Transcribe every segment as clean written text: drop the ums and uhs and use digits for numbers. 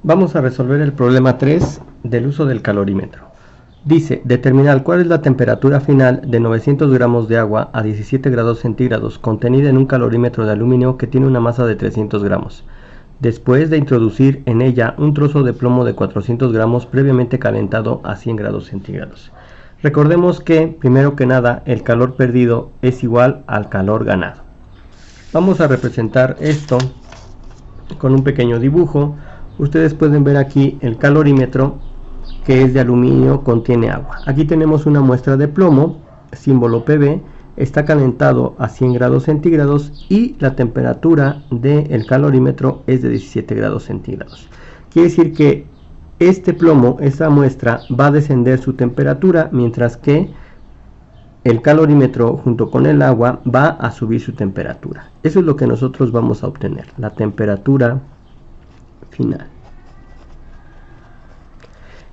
Vamos a resolver el problema 3 del uso del calorímetro. Dice, determinar cuál es la temperatura final de 900 gramos de agua a 17 grados centígrados contenida en un calorímetro de aluminio que tiene una masa de 300 gramos. Después de introducir en ella un trozo de plomo de 400 gramos previamente calentado a 100 grados centígrados. Recordemos que, primero que nada, el calor perdido es igual al calor ganado. Vamos a representar esto con un pequeño dibujo. Ustedes pueden ver aquí el calorímetro, que es de aluminio, contiene agua. Aquí tenemos una muestra de plomo, símbolo PB, está calentado a 100 grados centígrados y la temperatura del calorímetro es de 17 grados centígrados. Quiere decir que este plomo, esta muestra, va a descender su temperatura, mientras que el calorímetro junto con el agua va a subir su temperatura. Eso es lo que nosotros vamos a obtener, la temperatura final.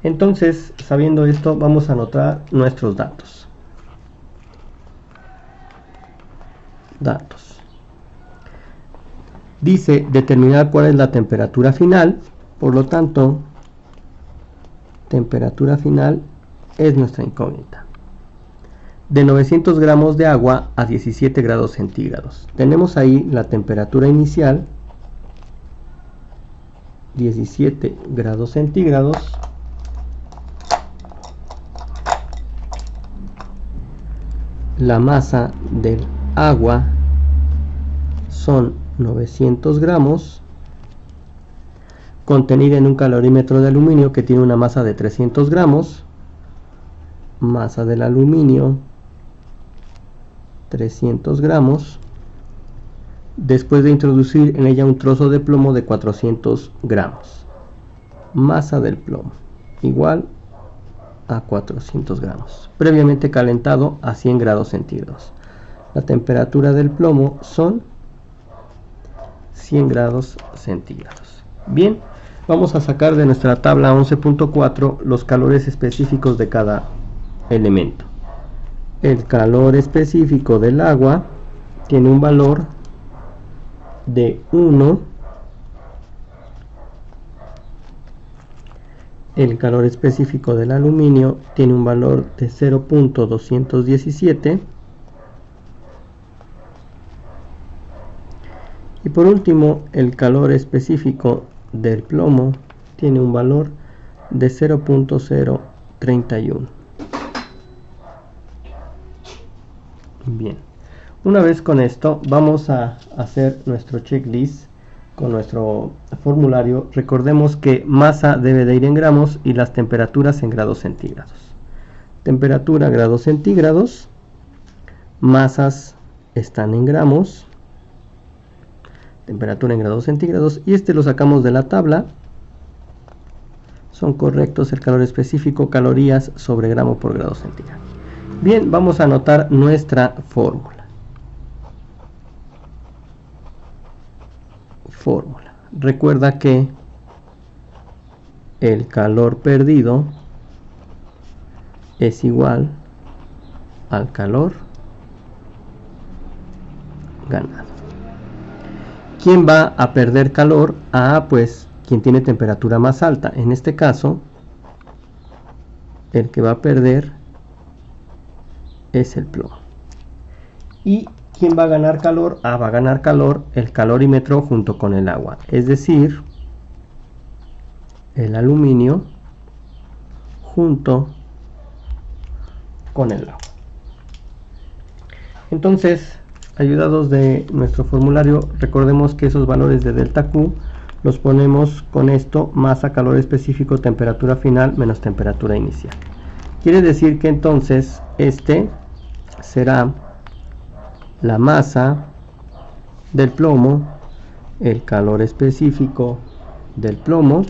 Entonces, sabiendo esto, vamos a anotar nuestros datos. Dice determinar cuál es la temperatura final, por lo tanto, temperatura final es nuestra incógnita. De 900 gramos de agua a 17 grados centígrados. Tenemos ahí la temperatura inicial, 17 grados centígrados. La masa del agua son 900 gramos, contenida en un calorímetro de aluminio que tiene una masa de 300 gramos. Masa del aluminio, 300 gramos. Después de introducir en ella un trozo de plomo de 400 gramos. Masa del plomo, igual a 400 gramos, previamente calentado a 100 grados centígrados. La temperatura del plomo son 100 grados centígrados. Bien, vamos a sacar de nuestra tabla 11.4 los calores específicos de cada elemento. El calor específico del agua tiene un valor de 1. El calor específico del aluminio tiene un valor de 0.217. Y por último, el calor específico del plomo tiene un valor de 0.031. Bien, una vez con esto, vamos a hacer nuestro checklist con nuestro formulario. Recordemos que masa debe de ir en gramos y las temperaturas en grados centígrados. Temperatura grados centígrados, masas están en gramos, temperatura en grados centígrados, y este lo sacamos de la tabla. Son correctos el calor específico, calorías sobre gramo por grado centígrado. Bien, vamos a anotar nuestra fórmula. Recuerda que el calor perdido es igual al calor ganado. ¿Quién va a perder calor? Pues quien tiene temperatura más alta. En este caso, el que va a perder es el plomo. ¿Y quién va a ganar calor? Va a ganar calor el calorímetro junto con el agua, es decir, el aluminio junto con el agua. Entonces, ayudados de nuestro formulario, recordemos que esos valores de delta Q los ponemos con esto: masa, calor específico, temperatura final menos temperatura inicial. Quiere decir que entonces este será la masa del plomo, el calor específico del plomo,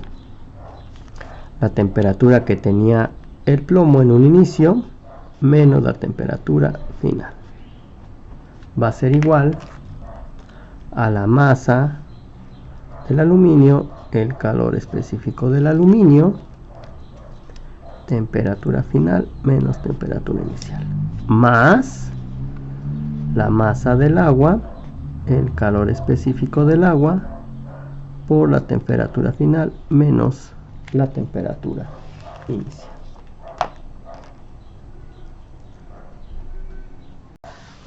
la temperatura que tenía el plomo en un inicio, menos la temperatura final. Va a ser igual a la masa del aluminio, el calor específico del aluminio, temperatura final menos temperatura inicial, más la masa del agua, el calor específico del agua, por la temperatura final menos la temperatura inicial.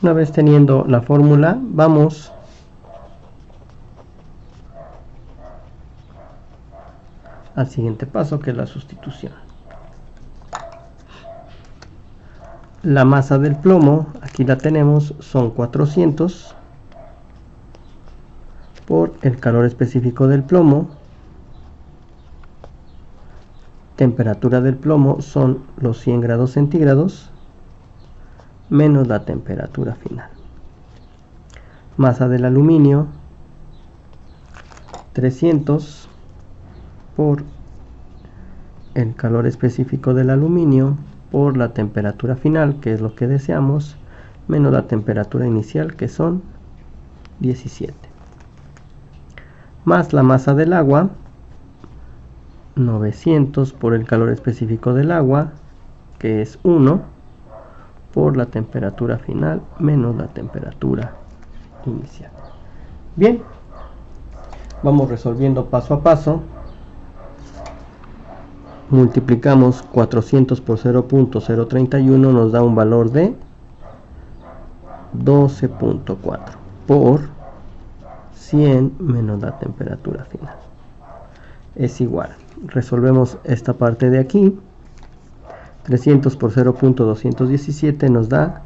Una vez teniendo la fórmula, vamos al siguiente paso, que es la sustitución. La masa del plomo, aquí la tenemos, son 400 por el calor específico del plomo. Temperatura del plomo son los 100 grados centígrados menos la temperatura final. Masa del aluminio, 300 por el calor específico del aluminio por la temperatura final, que es lo que deseamos, menos la temperatura inicial, que son 17. Más la masa del agua, 900 por el calor específico del agua, que es 1, por la temperatura final menos la temperatura inicial. Bien, vamos resolviendo paso a paso. Multiplicamos 400 por 0.031, nos da un valor de 12.4 por 100 menos la temperatura final. Es igual. Resolvemos esta parte de aquí. 300 por 0.217 nos da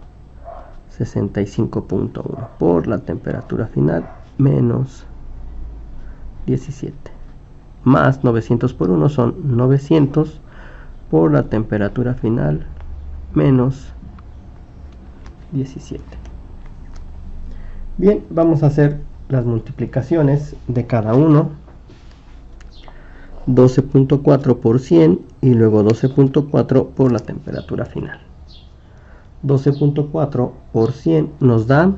65.1 por la temperatura final menos 17. Más 900 por 1 son 900 por la temperatura final menos 17. Bien, vamos a hacer las multiplicaciones de cada uno. 12.4 por 100 y luego 12.4 por la temperatura final. 12.4 por 100 nos da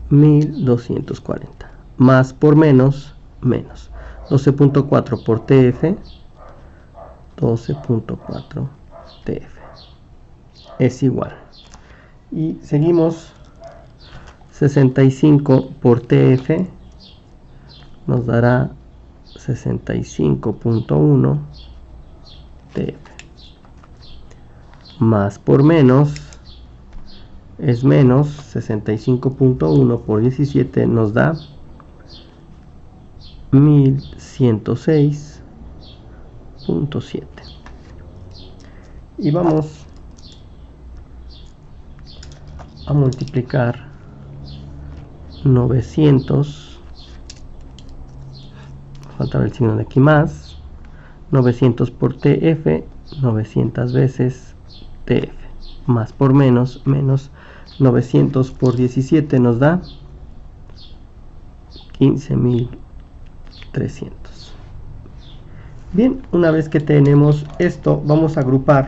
1240. Más por menos, menos. 12.4 por TF, 12.4 TF. Es igual. Y seguimos. 65 por TF nos dará 65.1 TF. Más por menos es menos. 65.1 por 17 nos da 1106.7. Y vamos a multiplicar 900, faltaba el signo de aquí, más 900 por TF, 900 veces TF, más por menos, menos 900 por 17 nos da 15.300. Bien, una vez que tenemos esto, vamos a agrupar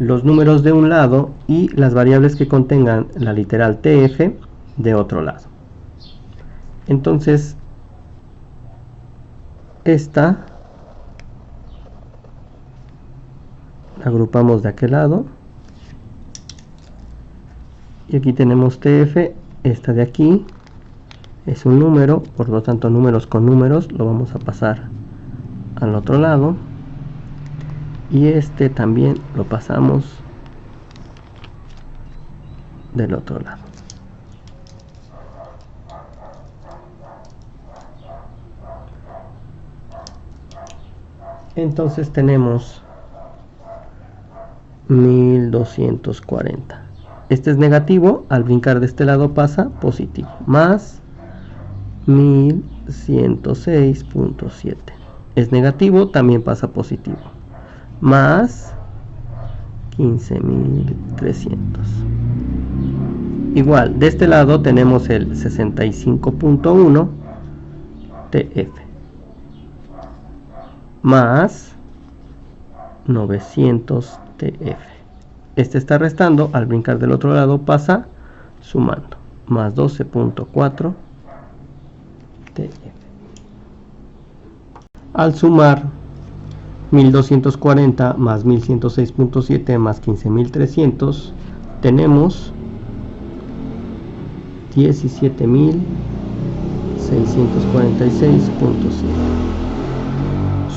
los números de un lado y las variables que contengan la literal TF de otro lado. Entonces, esta la agrupamos de aquel lado. Y aquí tenemos TF, esta de aquí es un número, por lo tanto números con números lo vamos a pasar al otro lado. Y este también lo pasamos del otro lado. Entonces tenemos 1240. Este es negativo, al brincar de este lado pasa positivo. Más 1106.7. Es negativo, también pasa positivo. Más 15.300. Igual, de este lado tenemos el 65.1 TF. Más 900 TF. Este está restando, al brincar del otro lado pasa sumando. Más 12.4 TF. Al sumar 1240 más 1106.7 más 15.300 tenemos 17.600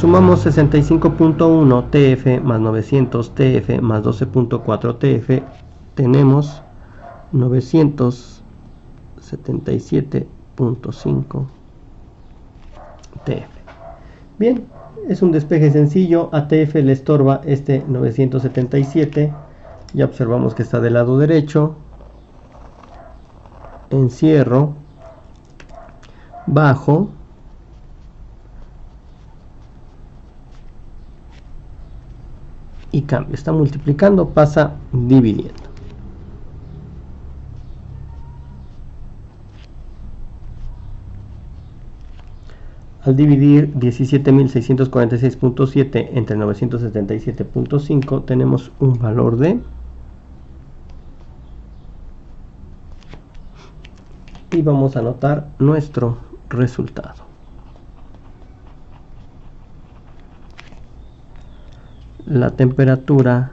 Sumamos 65.1 TF más 900 TF más 12.4 TF, tenemos 977.5 TF. Bien, es un despeje sencillo. A TF le estorba este 977. Ya observamos que está del lado derecho. Encierro, bajo, y cambio. Está multiplicando, pasa dividiendo. Al dividir 17.646.7 entre 977.5 tenemos un valor de, y vamos a anotar nuestro resultado. La temperatura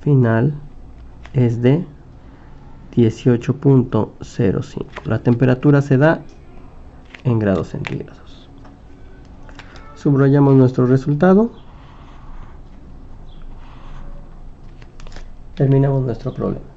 final es de 18.05. La temperatura se da en grados centígrados. Subrayamos nuestro resultado. Terminamos nuestro problema.